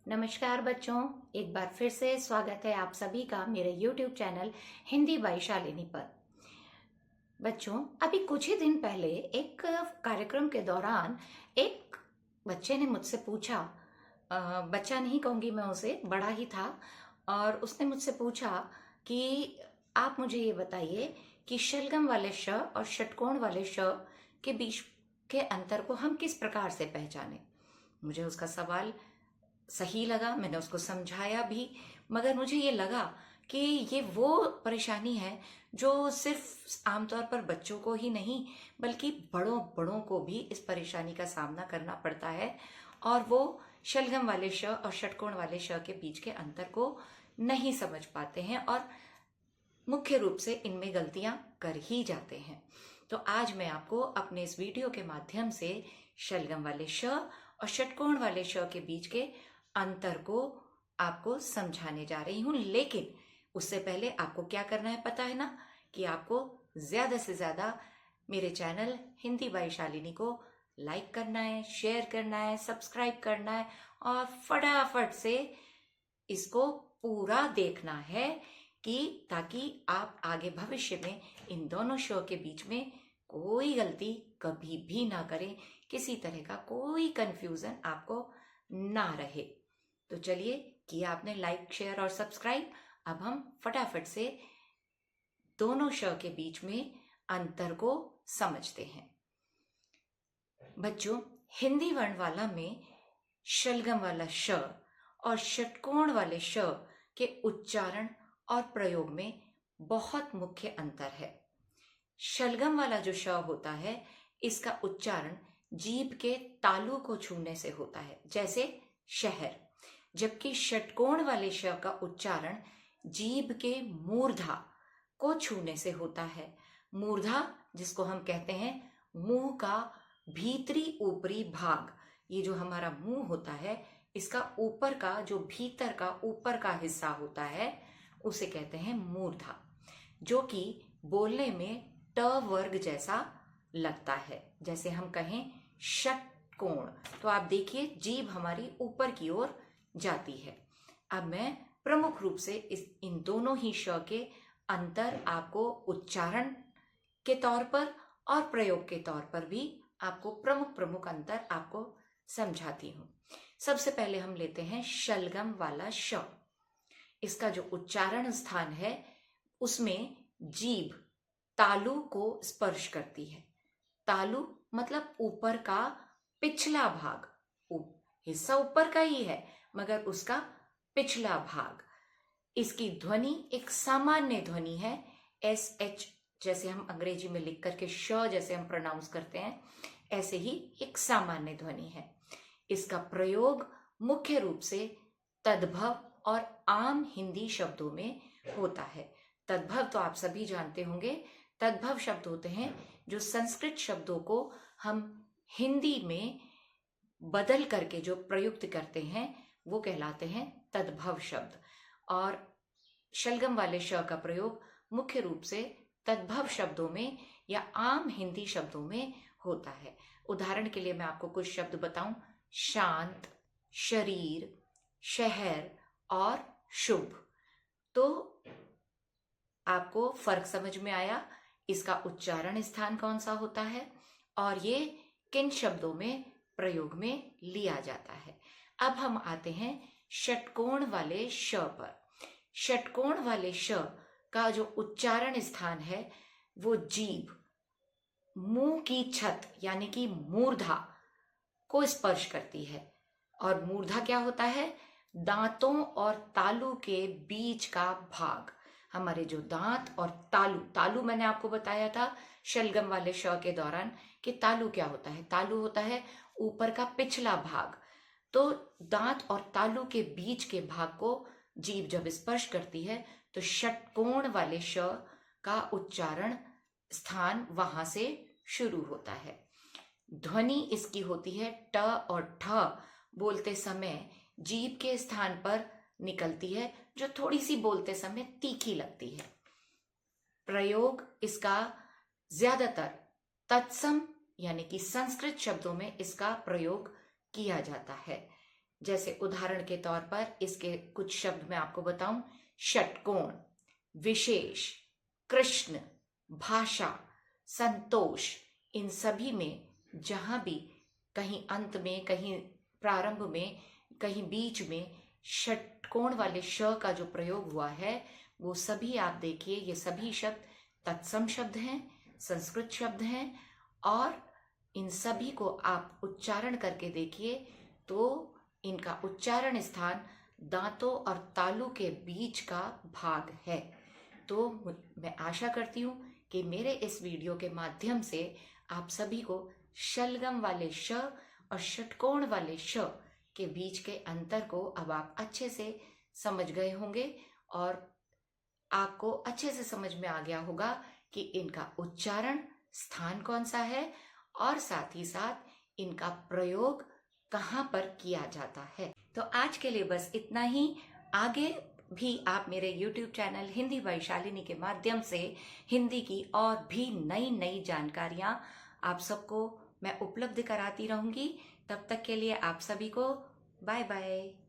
नमस्कार बच्चों, एक बार फिर से स्वागत है आप सभी का मेरे YouTube channel Hindi by Shalini पर। बच्चों, अभी कुछ ही दिन पहले एक कार्यक्रम के दौरान एक बच्चे ने मुझसे पूछा, बच्चा नहीं कहूँगी मैं उसे, बड़ा ही था, और उसने मुझसे पूछा कि आप मुझे ये बताइए कि शलगम वाले श और षटकोण वाले श के बीच के अंतर को हम किस प्रकार से पहचानें। मुझे उसका सवाल सही लगा, मैंने उसको समझाया भी, मगर मुझे ये लगा कि ये वो परेशानी है जो सिर्फ आमतौर पर बच्चों को ही नहीं बल्कि बड़ों बड़ों को भी इस परेशानी का सामना करना पड़ता है, और वो शलगम वाले श और षटकोण वाले श के बीच के अंतर को नहीं समझ पाते हैं और मुख्य रूप से इनमें गलतियां कर ही जाते हैं। तो आज मैं आपको अपने इस वीडियो के माध्यम से शलगम वाले श और षटकोण वाले श के बीच के अंतर को आपको समझाने जा रही हूं। लेकिन उससे पहले आपको क्या करना है पता है ना, कि आपको ज्यादा से ज्यादा मेरे चैनल हिंदी बाई शालिनी को लाइक करना है, शेयर करना है, सब्सक्राइब करना है और फटाफट से इसको पूरा देखना है, कि ताकि आप आगे भविष्य में इन दोनों शो के बीच में कोई गलती कभी भी ना करें, किसी तरह का कोई कंफ्यूजन आपको ना रहे। तो चलिए, किया आपने लाइक, शेयर और सब्सक्राइब, अब हम फटाफट से दोनों श के बीच में अंतर को समझते हैं। बच्चों, हिंदी वर्णमाला में शलगम वाला श और षटकोण वाले श के उच्चारण और प्रयोग में बहुत मुख्य अंतर है। शलगम वाला जो श होता है, इसका उच्चारण जीभ के तालू को छूने से होता है, जैसे शहर, जबकि षटकोण वाले श का उच्चारण जीभ के मूर्धा को छूने से होता है। मूर्धा, जिसको हम कहते हैं मुंह का भीतरी ऊपरी भाग, ये जो हमारा मुंह होता है, इसका ऊपर का जो भीतर का ऊपर का हिस्सा होता है, उसे कहते हैं मूर्धा, जो कि बोलने में ट वर्ग जैसा लगता है। जैसे हम कहें षटकोण, तो आप देखिए जीभ हमारी ऊपर की ओर जाती है। अब मैं प्रमुख रूप से इन दोनों ही श के अंतर आपको उच्चारण के तौर पर और प्रयोग के तौर पर भी आपको प्रमुख अंतर आपको समझाती हूं। सबसे पहले हम लेते हैं शलगम वाला श। इसका जो उच्चारण स्थान है, उसमें जीभ तालु को स्पर्श करती है। तालु मतलब ऊपर का पिछला भाग, हिस्सा ऊपर का ही है मगर उसका पिछला भाग। इसकी ध्वनि एक सामान्य ध्वनि है, एस एच, जैसे हम अंग्रेजी में लिख करके श जैसे हम प्रोनाउंस करते हैं, ऐसे ही एक सामान्य ध्वनि है। इसका प्रयोग मुख्य रूप से तद्भव और आम हिंदी शब्दों में होता है। तद्भव तो आप सभी जानते होंगे। तद्भव शब्द होते हैं जो संस्कृत शब्दों को हम हिंदी में बदल करके जो प्रयुक्त करते हैं, वो कहलाते हैं तद्भव शब्द। और शलगम वाले श का प्रयोग मुख्य रूप से तद्भव शब्दों में या आम हिंदी शब्दों में होता है। उदाहरण के लिए मैं आपको कुछ शब्द बताऊं: शांत, शरीर, शहर और शुभ। तो आपको फर्क समझ में आया, इसका उच्चारण स्थान कौन सा होता है और ये किन शब्दों में प्रयोग में लिया जाता है। अब हम आते हैं षटकोण वाले श पर। षटकोण वाले श का जो उच्चारण स्थान है, वो जीभ मुंह की छत यानी कि मूर्धा को स्पर्श करती है। और मूर्धा क्या होता है? दांतों और तालू के बीच का भाग। हमारे जो दांत और तालू, तालू मैंने आपको बताया था शलगम वाले श के दौरान कि तालू क्या होता है। तालू होता है ऊपर का पिछला भाग। तो दांत और तालू के बीच के भाग को जीभ जब स्पर्श करती है, तो षटकोण वाले श का उच्चारण स्थान वहां से शुरू होता है। ध्वनि इसकी होती है ट और ठ बोलते समय जीभ के स्थान पर निकलती है, जो थोड़ी सी बोलते समय तीखी लगती है। प्रयोग इसका ज्यादातर तत्सम यानी कि संस्कृत शब्दों में इसका प्रयोग किया जाता है। जैसे उदाहरण के तौर पर इसके कुछ शब्द मैं आपको बताऊं। षटकोण, विशेष, कृष्ण, भाषा, संतोष, इन सभी में जहां भी कहीं अंत में, कहीं प्रारंभ में, कहीं बीच में षटकोण वाले श का जो प्रयोग हुआ है, वो सभी आप देखिए, ये सभी शब्द तत्सम शब्द हैं, संस्कृत शब्द हैं, और इन सभी को आप उच्चारण करके देखिए तो इनका उच्चारण स्थान दांतों और तालू के बीच का भाग है। तो मैं आशा करती हूँ कि मेरे इस वीडियो के माध्यम से आप सभी को शलगम वाले श और षटकोण वाले श के बीच के अंतर को अब आप अच्छे से समझ गए होंगे, और आपको अच्छे से समझ में आ गया होगा कि इनका उच्चारण स्थान कौन सा है, और साथ ही साथ इनका प्रयोग कहाँ पर किया जाता है। तो आज के लिए बस इतना ही। आगे भी आप मेरे YouTube चैनल हिंदी वैशालिनी के माध्यम से हिंदी की और भी नई नई जानकारियां आप सबको मैं उपलब्ध कराती रहूंगी। तब तक के लिए आप सभी को बाय बाय।